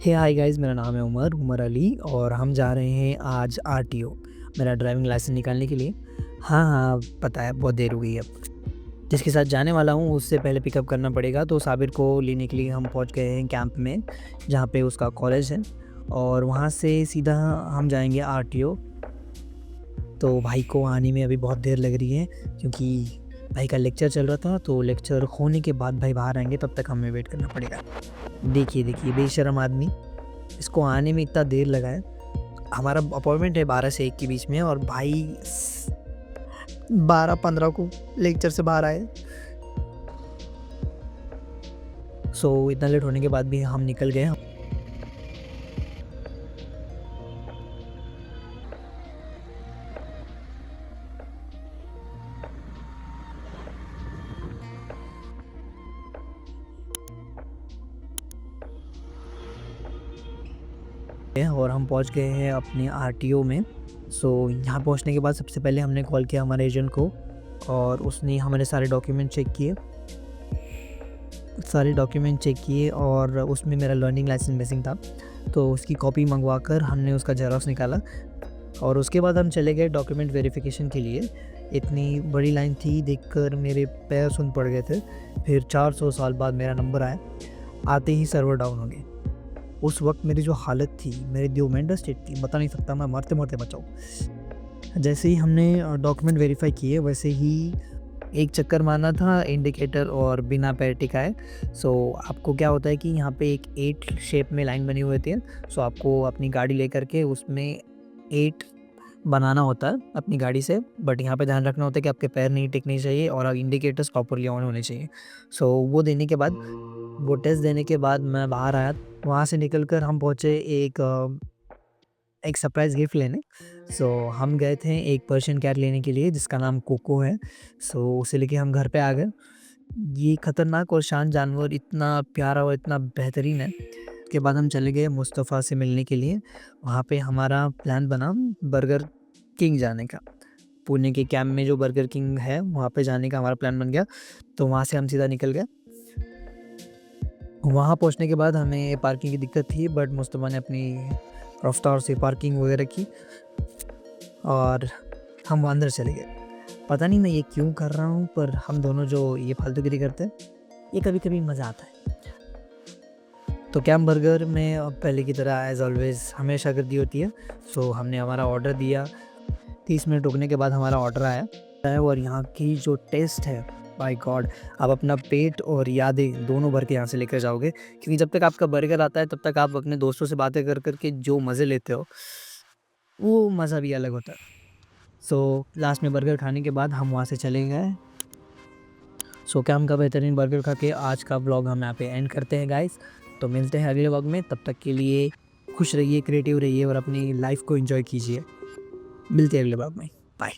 हे hi guys, मेरा नाम है उमर अली और हम जा रहे हैं आज आरटीओ मेरा ड्राइविंग लाइसेंस निकालने के लिए। हाँ, हाँ, पता है बहुत देर हो गई है अब। जिसके साथ जाने वाला हूँ उससे पहले पिकअप करना पड़ेगा, तो साबिर को लेने के लिए हम पहुँच गए हैं कैंप में, जहाँ पे उसका कॉलेज है और वहाँ से सीधा हम जाएँगे आरटीओ। तो भाई को आने में अभी बहुत देर लग रही है क्योंकि भाई का लेक्चर चल रहा था, तो लेक्चर होने के बाद भाई बाहर आएँगे, तब तक हमें वेट करना पड़ेगा। देखिए बेशर्म आदमी, इसको आने में इतना देर लगा है। हमारा अपॉइंटमेंट है 12 से 1 के बीच में और भाई 12:15 को लेक्चर से बाहर आए। सो इतना लेट होने के बाद भी हम निकल गए। और हम पहुंच गए हैं अपने आरटीओ में। सो यहाँ पहुंचने के बाद सबसे पहले हमने कॉल किया हमारे एजेंट को और उसने हमारे सारे डॉक्यूमेंट चेक किए और उसमें मेरा लर्निंग लाइसेंस मिसिंग था, तो उसकी कॉपी मंगवा कर हमने उसका जेरॉक्स निकाला और उसके बाद हम चले गए डॉक्यूमेंट वेरिफिकेशन के लिए। इतनी बड़ी लाइन थी, देखकर मेरे पैर सुन पड़ गए थे। फिर 400 साल बाद मेरा नंबर आया, आते ही सर्वर डाउन हो गए। उस वक्त मेरी जो हालत थी, मेरी जो मेंटल स्टेट थी, बता नहीं सकता, मैं मरते मरते बचाऊँ। जैसे ही हमने डॉक्यूमेंट वेरीफाई किए वैसे ही एक चक्कर मारना था इंडिकेटर और बिना पैर टिकाए। सो आपको क्या होता है कि यहाँ पे एक 8 शेप में लाइन बनी हुई होती है। सो आपको अपनी गाड़ी लेकर के उसमें 8 बनाना होता है अपनी गाड़ी से, बट यहाँ पे ध्यान रखना होता है कि आपके पैर नहीं टिकने चाहिए और इंडिकेटर्स प्रॉपरली ऑन होने चाहिए। सो वो देने के बाद, वो टेस्ट देने के बाद मैं बाहर आया। वहाँ से निकल कर हम पहुँचे एक सरप्राइज़ गिफ्ट लेने। सो हम गए थे एक पर्शियन कैट लेने के लिए जिसका नाम कोको है। सो उसे लेके हम घर पे आ गए। ये खतरनाक और शांत जानवर इतना प्यारा और इतना बेहतरीन है। उसके बाद हम चले गए मुस्तफ़ा से मिलने के लिए। वहाँ पे हमारा प्लान बना बर्गर किंग जाने का। पुणे के कैंप में जो बर्गर किंग है वहाँ पे जाने का हमारा प्लान बन गया। तो वहाँ से हम सीधा निकल गए। वहाँ पहुँचने के बाद हमें पार्किंग की दिक्कत थी, बट मुस्तफ़ा ने अपनी रफ्तार से पार्किंग वगैरह की और हम अंदर चले गए। पता नहीं मैं ये क्यों कर रहा हूँ, पर हम दोनों जो ये फालतूगिरी करते हैं, ये कभी-कभी मज़ा आता है। तो कैंप बर्गर में अब पहले की तरह एज़ ऑलवेज़ हमेशा गर्दी होती है। सो हमने हमारा ऑर्डर दिया। 30 मिनट रुकने के बाद हमारा ऑर्डर आया और यहाँ की जो टेस्ट है, माय गॉड! आप अपना पेट और यादें दोनों भर के यहाँ से लेकर जाओगे, क्योंकि जब तक आपका बर्गर आता है तब तक आप अपने दोस्तों से बातें कर के जो मज़े लेते हो, वो मज़ा भी अलग होता है। सो लास्ट में बर्गर खाने के बाद हम वहाँ से चले गए। सो क्या, हम का बेहतरीन बर्गर खा के आज का व्लॉग हम यहाँ पे एंड करते हैं गाइस। तो मिलते हैं अगले व्लॉग में, तब तक के लिए खुश रहिए, क्रिएटिव रहिए और अपनी लाइफ को एंजॉय कीजिए। मिलते हैं अगले व्लॉग में। बाय।